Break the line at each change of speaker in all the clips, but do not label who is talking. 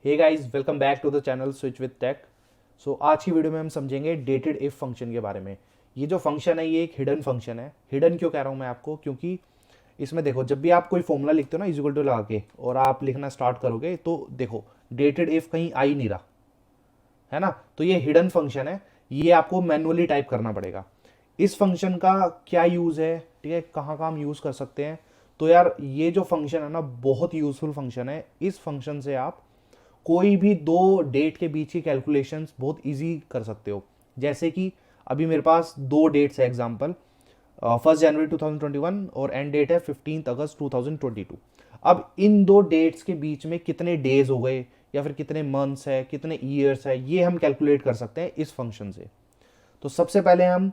Hey guys, welcome back to the channel switch with tech. So आज की video में हम समझेंगे डेटेड इफ फंक्शन के बारे में। ये जो फंक्शन है ये एक हिडन फंक्शन है। हिडन क्यों कह रहा हूँ मैं आपको, क्योंकि इसमें देखो, जब भी आप कोई फॉर्मूला लिखते हो ना इक्वल टू लगा के और आप लिखना स्टार्ट करोगे तो देखो डेटेड इफ कहीं आ ही नहीं रहा है ना। तो ये हिडन फंक्शन है, ये आपको मैनुअली टाइप करना पड़ेगा। इस फंक्शन का क्या यूज़ है, ठीक है, कहाँ कहाँ हम यूज़ कर सकते हैं। तो यार ये जो फंक्शन है ना बहुत यूज़फुल फंक्शन है। इस फंक्शन से आप कोई भी दो डेट के बीच की कैलकुलेशंस बहुत इजी कर सकते हो। जैसे कि अभी मेरे पास दो डेट्स है, एग्जांपल 1 जनवरी 2021 और एंड डेट है 15 अगस्त 2022। अब इन दो डेट्स के बीच में कितने डेज हो गए या फिर कितने मंथ्स है, कितने ईयर्स है, ये हम कैलकुलेट कर सकते हैं इस फंक्शन से। तो सबसे पहले हम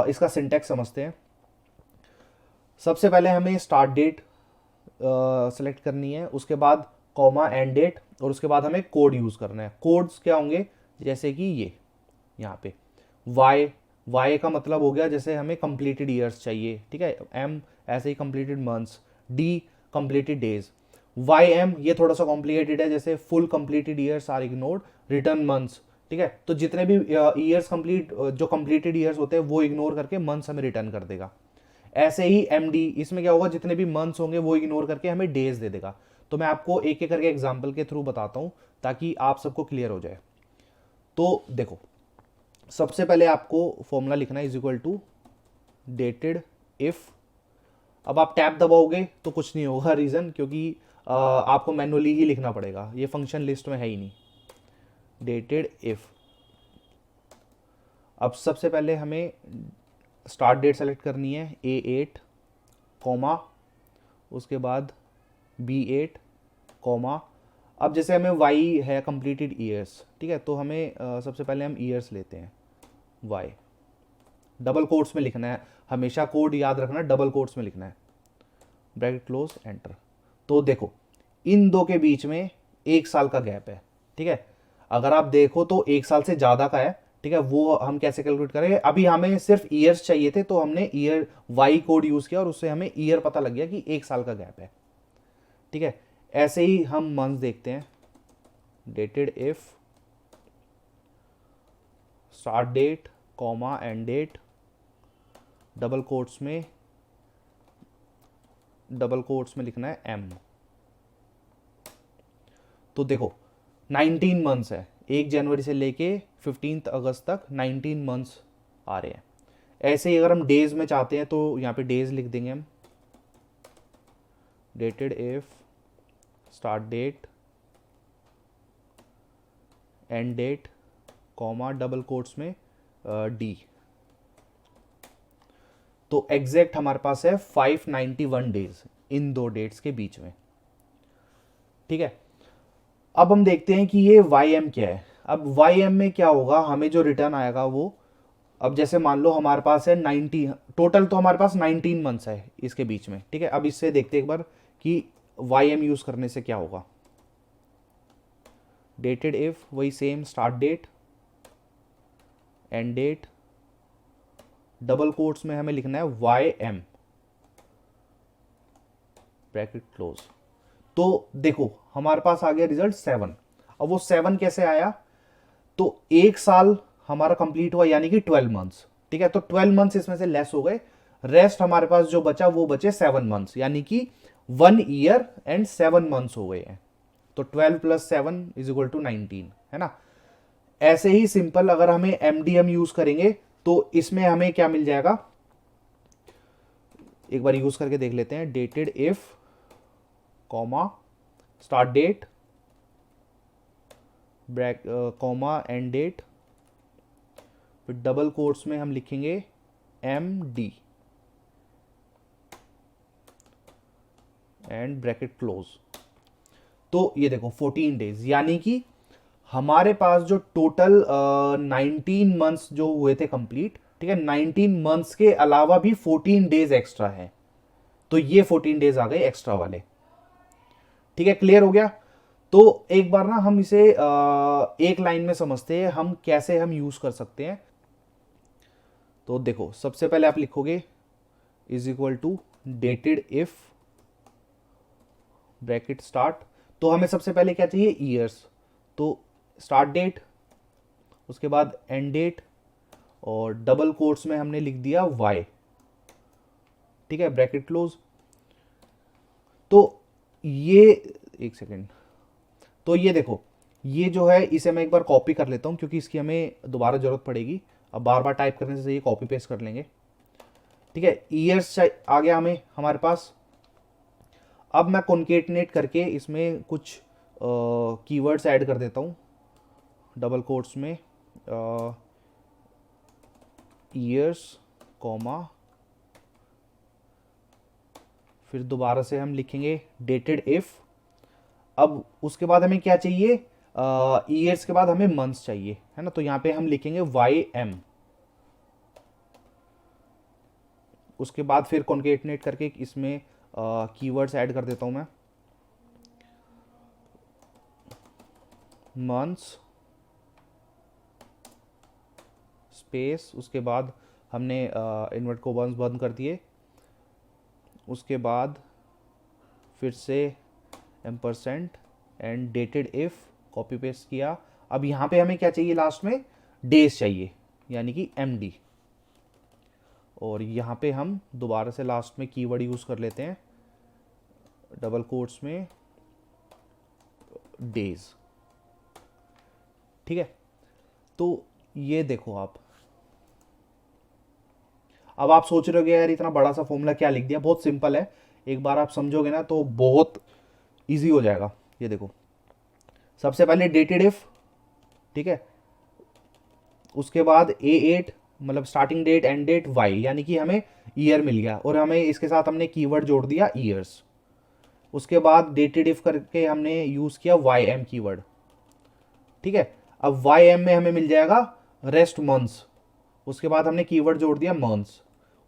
इसका सिंटैक्स समझते हैं। सबसे पहले हमें स्टार्ट डेट सेलेक्ट करनी है, उसके बाद कॉमा एंड डेट, और उसके बाद हमें कोड यूज़ करना है। कोड्स क्या होंगे, जैसे कि ये यहाँ पे वाई, वाई का मतलब हो गया जैसे हमें कंप्लीटेड ईयर्स चाहिए, ठीक है। एम ऐसे ही completed months, D completed days, Y M ये थोड़ा सा कॉम्प्लिकेटेड है, जैसे full completed years are ignored, return months, ठीक है। तो जितने भी ईयर्स कंप्लीट जो कंप्लीटेड ईयर्स होते हैं वो इग्नोर करके मंथ्स हमें रिटर्न कर देगा। ऐसे ही एम डी, इसमें क्या होगा, जितने भी मंथ्स होंगे वो इग्नोर करके हमें डेज दे देगा। तो मैं आपको एक एक करके एग्जाम्पल के थ्रू बताता हूं ताकि आप सबको क्लियर हो जाए। तो देखो, सबसे पहले आपको फॉर्मूला लिखना है, is equal to DATEDIF. अब आप टैब दबाओगे तो कुछ नहीं होगा, रीजन क्योंकि आपको मैनुअली ही लिखना पड़ेगा, ये फंक्शन लिस्ट में है ही नहीं। डेटेड इफ, अब सबसे पहले हमें स्टार्ट डेट सेलेक्ट करनी है, A8 कॉमा, उसके बाद B8 कॉमा। अब जैसे हमें वाई है कंप्लीटेड ईयर्स, ठीक है, तो हमें सबसे पहले हम ईयर्स लेते हैं, वाई डबल कोट्स में लिखना है, हमेशा कोड याद रखना, डबल कोट्स में लिखना है, ब्रैकेट क्लोज एंटर। तो देखो इन दो के बीच में एक साल का गैप है, ठीक है। अगर आप देखो तो एक साल से ज़्यादा का है, ठीक है। वो हम कैसे कैलकुलेट करेंगे, अभी हमें सिर्फ ईयर्स चाहिए थे तो हमने ईयर वाई कोड यूज़ किया और उससे हमें ईयर पता लग गया कि एक साल का गैप है, ठीक है। ऐसे ही हम मंथ देखते हैं, DATEDIF start date comma end date, double quotes में लिखना है एम। तो देखो 19 मंथ्स है, 1 जनवरी से लेके 15 अगस्त तक 19 मंथ्स आ रहे हैं। ऐसे ही अगर हम डेज में चाहते हैं तो यहाँ पे डेज लिख देंगे हम, DATEDIF start date and date comma double quotes में डी। तो एग्जैक्ट हमारे पास है 591 डेज इन दो डेट्स के बीच में, ठीक है। अब हम देखते हैं कि ये वाई एम क्या है। अब वाई एम में क्या होगा, हमें जो रिटर्न आएगा वो, अब जैसे मान लो हमारे पास है 90, टोटल तो हमारे पास 19 मंथ्स है इसके बीच में, ठीक है। अब इससे देखते एक बार कि वाई एम यूज करने से क्या होगा। डेटेड इफ वही same, start date and date, double quotes में हमें लिखना है वाई एम, ब्रैकेट क्लोज। तो देखो हमारे पास आ गया रिजल्ट 7। अब वो 7 कैसे आया, तो एक साल हमारा कंप्लीट हुआ यानी कि 12 मंथ्स, ठीक है। तो 12 मंथ्स इसमें से लेस हो गए, रेस्ट हमारे पास जो बचा वो बचे 7 मंथ्स, यानी कि 1 ईयर एंड 7 मंथ्स हो गए हैं। तो 12 + 7 = 19, है ना। ऐसे ही सिंपल अगर हमें एमडीएम यूज करेंगे तो इसमें हमें क्या मिल जाएगा, एक बार यूज करके देख लेते हैं। DATEDIF comma start date bracket comma end date, फिर डबल कोट्स में हम लिखेंगे M D and bracket close. तो ये देखो 14 डेज, यानी कि हमारे पास जो टोटल 19 मंथ्स जो हुए थे कंप्लीट, ठीक है, 19 मंथ्स के अलावा भी 14 डेज एक्स्ट्रा है। तो ये 14 डेज आ गए एक्स्ट्रा वाले, ठीक है। क्लियर हो गया। तो एक बार ना हम इसे एक लाइन में समझते हैं हम कैसे हम यूज कर सकते हैं। तो देखो सबसे पहले आप लिखोगे is equal to DATEDIF bracket start, तो हमें सबसे पहले क्या चाहिए, ईयर्स। तो स्टार्ट डेट, उसके बाद एंड डेट, और डबल कोट्स में हमने लिख दिया y, ठीक है, ब्रैकेट क्लोज। तो ये एक सेकेंड, तो ये देखो, ये जो है इसे मैं एक बार कॉपी कर लेता हूँ क्योंकि इसकी हमें दोबारा जरूरत पड़ेगी। अब बार बार टाइप करने से ये कॉपी पेस्ट कर लेंगे, ठीक है। ईयर्स आ गया हमारे पास। अब मैं कॉन्केटनेट करके इसमें कुछ कीवर्ड्स ऐड कर देता हूँ डबल कोट्स में, ईयर्स कॉमा, फिर दोबारा से हम लिखेंगे डेटेड इफ। अब उसके बाद हमें क्या चाहिए, ईयर्स के बाद हमें मंथ्स चाहिए, है ना, तो यहाँ पे हम लिखेंगे YM। उसके बाद फिर कॉन्केटनेट करके इसमें कीवर्ड्स ऐड कर देता हूँ मैं, मंथ्स स्पेस, उसके बाद हमने इन्वर्ट कोमास बंद कर दिए, उसके बाद फिर से ampersand and dated if, copy paste किया। अब यहाँ पे हमें क्या चाहिए, लास्ट में डेज चाहिए, यानी कि MD। और यहाँ पे हम दोबारा से लास्ट में कीवर्ड यूज कर लेते हैं डबल कोट्स में डेज, ठीक है। तो ये देखो आप, अब आप सोच रहे हो यार इतना बड़ा सा फॉर्मूला क्या लिख दिया। बहुत सिंपल है, एक बार आप समझोगे ना तो बहुत इजी हो जाएगा। ये देखो, सबसे पहले डेटेड इफ, ठीक है, उसके बाद A8 मतलब starting date and date Y, यानी कि हमें ईयर मिल गया और हमें इसके साथ हमने कीवर्ड जोड़ दिया ईयर्स। उसके बाद डेटेड इफ करके हमने यूज किया YM कीवर्ड, ठीक है। अब YM में हमें मिल जाएगा रेस्ट मंथ्स, उसके बाद हमने कीवर्ड जोड़ दिया मंथ्स।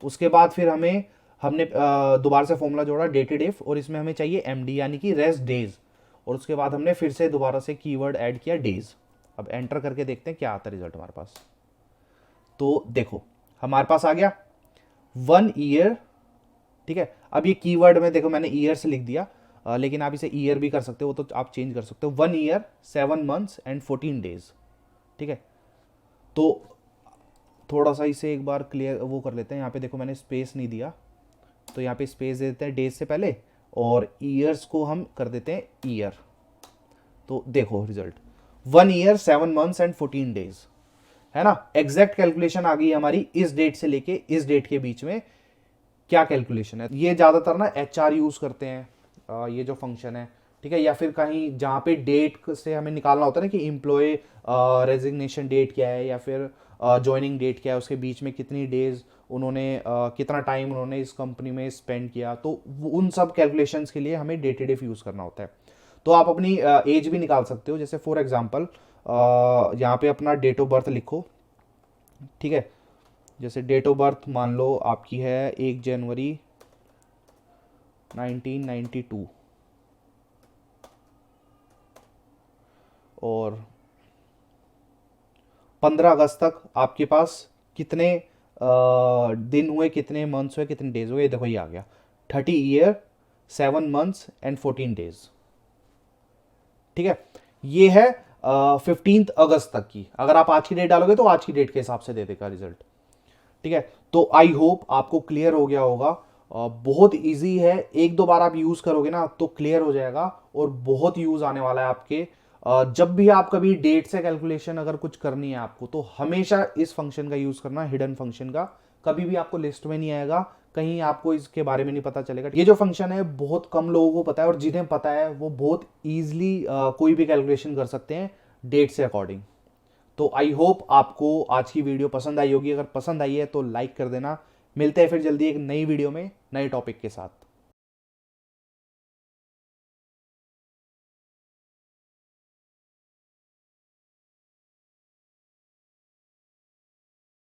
उसके बाद फिर हमने दोबारा से फॉर्मूला जोड़ा डेटेड इफ, और इसमें हमें चाहिए MD यानी कि रेस्ट डेज, और उसके बाद हमने फिर से दोबारा से कीवर्ड ऐड किया डेज। अब एंटर करके देखते हैं क्या आता है रिजल्ट हमारे पास। तो देखो हमारे पास आ गया 1 ईयर, ठीक है। अब ये कीवर्ड में देखो मैंने ईयर से लिख दिया, लेकिन आप इसे ईयर भी कर सकते हो, तो आप चेंज कर सकते हो। 1 ईयर 7 मंथ्स एंड 14 डेज, ठीक है। तो थोड़ा सा इसे एक बार क्लियर वो कर लेते हैं। यहाँ पे देखो मैंने स्पेस नहीं दिया, तो यहाँ पे स्पेस दे देते हैं डेज से पहले, और ईयर्स को हम कर देते हैं ईयर। तो देखो result 1 year 7 months and 14 days, है ना। एग्जैक्ट कैलकुलेशन आ गई हमारी इस डेट से लेके इस डेट के बीच में क्या कैलकुलेशन है। ये ज्यादातर ना HR यूज करते हैं ये जो फंक्शन है, ठीक है, या फिर कहीं जहाँ पे डेट से हमें निकालना होता है ना कि एम्प्लॉय रेजिग्नेशन डेट क्या है या फिर ज्वाइनिंग डेट क्या है, उसके बीच में कितनी डेज उन्होंने कितना टाइम उन्होंने इस कंपनी में स्पेंड किया, तो उन सब कैलकुलेशंस के लिए हमें डेटेड इफ यूज करना होता है। तो आप अपनी एज भी निकाल सकते हो, जैसे फॉर एग्जांपल यहाँ पे अपना डेट ऑफ बर्थ लिखो, ठीक है। जैसे डेट ऑफ बर्थ मान लो आपकी है 1 जनवरी 1992, और 15 अगस्त तक आपके पास कितने दिन हुए, कितने मंथ्स हुए, कितने डेज हुए। ये देखो ये आ गया 30 ईयर 7 मंथ्स एंड 14 डेज, ठीक है। ये है 15 अगस्त तक की। अगर आप आज की डेट डालोगे तो आज की डेट के हिसाब से दे देगा रिजल्ट, ठीक है। तो आई होप आपको क्लियर हो गया होगा। बहुत इजी है, एक दो बार आप यूज करोगे ना तो क्लियर हो जाएगा, और बहुत यूज आने वाला है आपके। जब भी आप कभी डेट से कैलकुलेशन अगर कुछ करनी है आपको, तो हमेशा इस फंक्शन का यूज करना, हिडन फंक्शन का। कभी भी आपको लिस्ट में नहीं आएगा, कहीं आपको इसके बारे में नहीं पता चलेगा। ये जो फंक्शन है बहुत कम लोगों को पता है, और जिन्हें पता है वो बहुत ईजिली कोई भी कैलकुलेशन कर सकते हैं डेट से अकॉर्डिंग। तो आई होप आपको आज की वीडियो पसंद आई होगी। अगर पसंद आई है तो लाइक कर देना। मिलते हैं फिर जल्दी एक नई वीडियो में नए टॉपिक के साथ।